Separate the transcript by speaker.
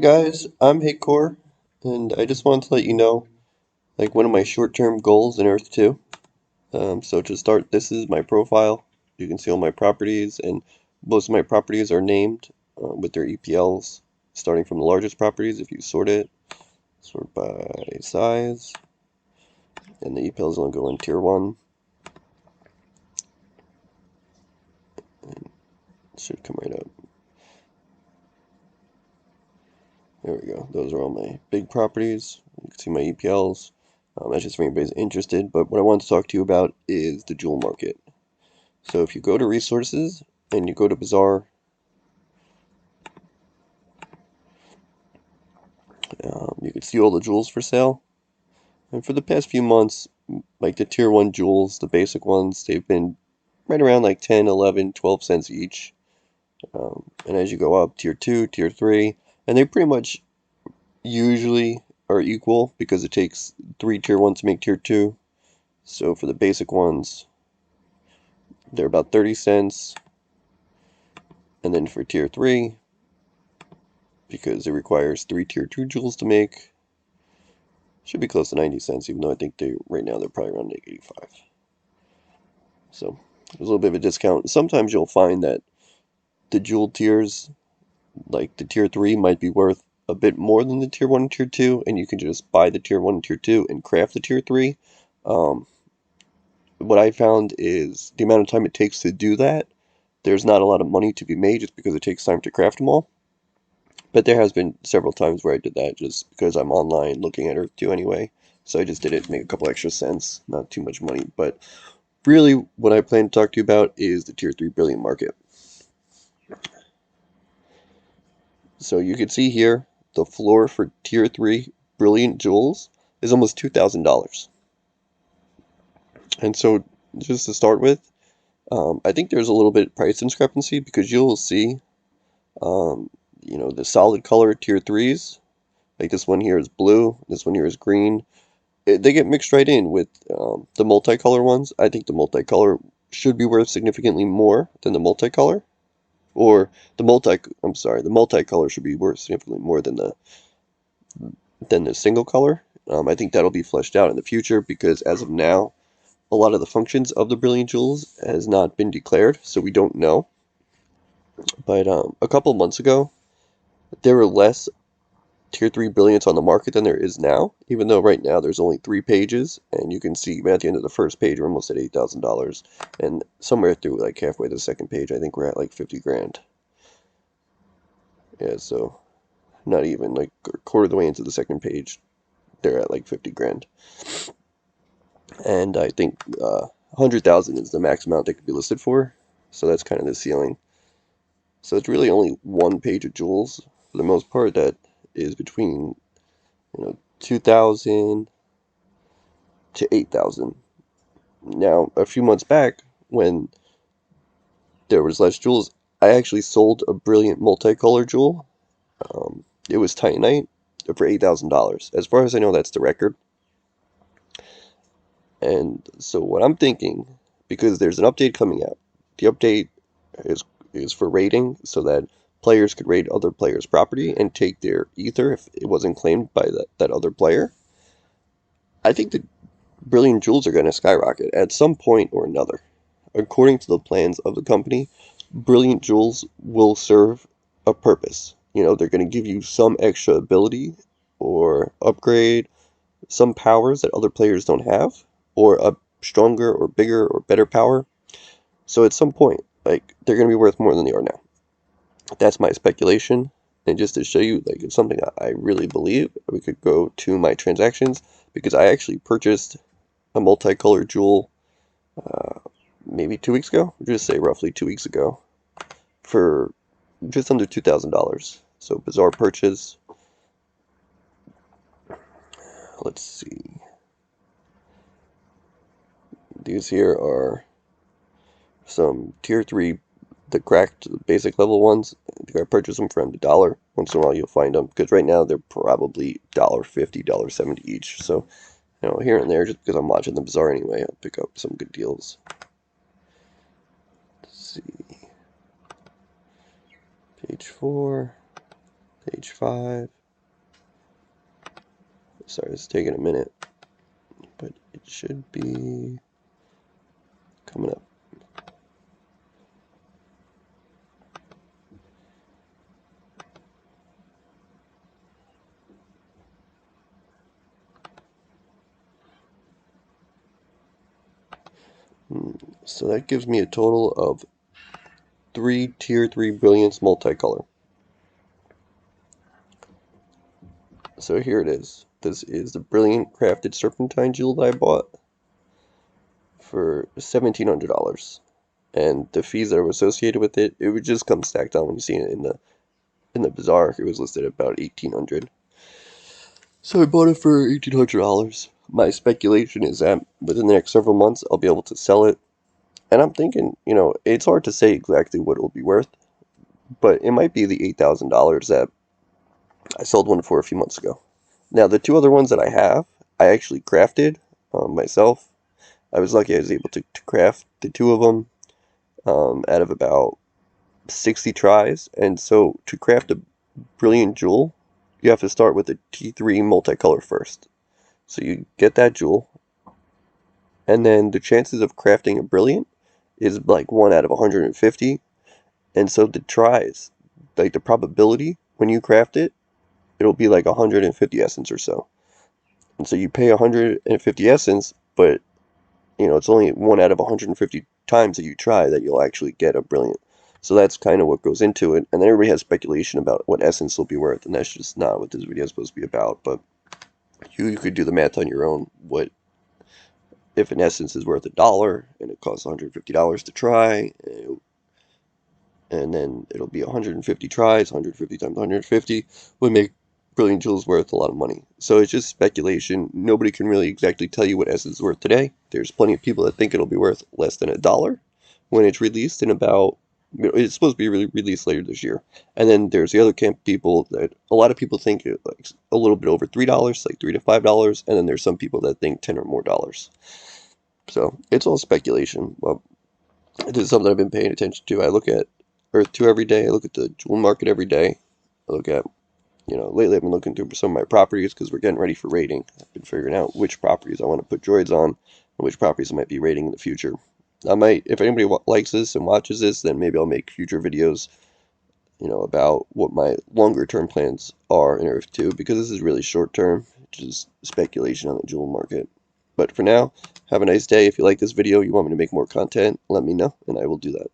Speaker 1: Hi guys, I'm HeyCore, and I just wanted to let you know, like one of my short-term goals in Earth 2. So to start, this is my profile. You can see all my properties, and most of my properties are named with their EPLs, starting from the largest properties. If you sort by size, and the EPLs only go in tier 1. And it should come right up. There we go. Those are all my big properties. You can see my EPLs. That's just for anybody's interested. But what I want to talk to you about is the jewel market. So if you go to resources and you go to bazaar, you can see all the jewels for sale. And for the past few months, like the tier 1 jewels, the basic ones, they've been right around like 10, 11, 12 cents each. And as you go up, tier 2, tier 3, and they pretty much usually are equal because it takes 3 tier 1 to make tier 2. So for the basic ones, they're about 30 cents. And then for tier 3, because it requires 3 tier 2 jewels to make, should be close to 90 cents, even though I think right now they're probably around like 85. So there's a little bit of a discount. Sometimes you'll find that the jewel tiers, like the tier 3, might be worth a bit more than the tier 1 and tier 2, and you can just buy the tier 1 and tier 2 and craft the tier 3. Um, what I found is the amount of time it takes to do that, there's not a lot of money to be made just because it takes time to craft them all. But there has been several times where I did that just because I'm online looking at Earth 2 anyway. So I just did it to make a couple extra cents, not too much money. But really, what I plan to talk to you about is the Tier 3 Brilliant market. So you can see here, the floor for Tier 3 Brilliant Jewels is almost $2,000. And so, just to start with, I think there's a little bit of price discrepancy because you'll see, the solid color Tier 3s. Like this one here is blue, this one here is green. They get mixed right in with the multicolor ones. I think the multicolor should be worth significantly more than the multicolor. Or the multicolor should be worth significantly more than the single color. I think that'll be fleshed out in the future because as of now, a lot of the functions of the Brilliant Jewels has not been declared, so we don't know. But a couple months ago, there were less tier 3 brilliants on the market than there is now, even though right now there's only 3 pages, and you can see at the end of the first page we're almost at $8,000, and somewhere through like halfway to the second page I think we're at like 50 grand. Yeah, so not even like a quarter of the way into the second page they're at like 50 grand. And I think 100,000 is the max amount they could be listed for, so that's kind of the ceiling. So it's really only one page of jewels for the most part that is between 2,000 to 8,000. Now, a few months back, when there was less jewels, I actually sold a brilliant multicolor jewel. It was Titanite for $8,000. As far as I know, that's the record. And so what I'm thinking, because there's an update coming out, the update is is for rating, so that players could rate other players' property and take their ether if it wasn't claimed by that other player. I think the brilliant jewels are going to skyrocket at some point or another. According to the plans of the company, brilliant jewels will serve a purpose. They're going to give you some extra ability or upgrade, some powers that other players don't have, or a stronger or bigger or better power. So at some point, like, they're going to be worth more than they are now. That's my speculation. And just to show you, like, it's something I really believe, we could go to my transactions, because I actually purchased a multicolored jewel maybe 2 weeks ago, just say roughly 2 weeks ago, for just under $2,000. So bizarre purchase. Let's see. These here are some tier 3, the cracked basic level ones. I purchase them for $1. Once in a while you'll find them, because right now they're probably $1.50, $1.70 each. So, here and there, just because I'm watching the bazaar anyway, I'll pick up some good deals. Let's see. Page 4. Page 5. Sorry, it's taking a minute, but it should be coming up. So that gives me a total of 3 Tier 3 Brilliance multicolor. So here it is. This is the Brilliant Crafted Serpentine jewel that I bought for $1,700. And the fees that are associated with it, it would just come stacked on when you see it in the bazaar. It was listed at about $1,800. So I bought it for $1,800. My speculation is that within the next several months I'll be able to sell it. And I'm thinking, it's hard to say exactly what it will be worth, but it might be the $8,000 that I sold one for a few months ago. Now, the two other ones that I have, I actually crafted myself. I was lucky I was able to craft the two of them out of about 60 tries. And so to craft a brilliant jewel, you have to start with a T3 multicolor first. So you get that jewel, and then the chances of crafting a brilliant is like 1 out of 150. And so the tries, like the probability when you craft it, it'll be like 150 essence or so. And so you pay 150 essence, but it's only 1 out of 150 times that you try that you'll actually get a brilliant. So that's kind of what goes into it. And then everybody has speculation about what essence will be worth, and that's just not what this video is supposed to be about. But you could do the math on your own. What if an essence is worth $1 and it costs $150 to try, and then it'll be 150 tries, 150 times 150 would make brilliant jewels worth a lot of money. So it's just speculation. Nobody can really exactly tell you what essence is worth today. There's plenty of people that think it'll be worth less than $1 when it's released in about, it's supposed to be released later this year. And then there's the other camp people that a lot of people think it like a little bit over $3, like $3 to $5, and then there's some people that think 10 or more dollars. So it's all speculation. Well, this is something I've been paying attention to. I look at Earth 2 every day. I look at the jewel market every day. I look at, lately I've been looking through some of my properties because we're getting ready for rating. I've been figuring out which properties I want to put droids on and which properties I might be rating in the future. I might, if anybody likes this and watches this, then maybe I'll make future videos, about what my longer term plans are in Earth 2, because this is really short term, just speculation on the jewel market. But for now, have a nice day. If you like this video, you want me to make more content, let me know, and I will do that.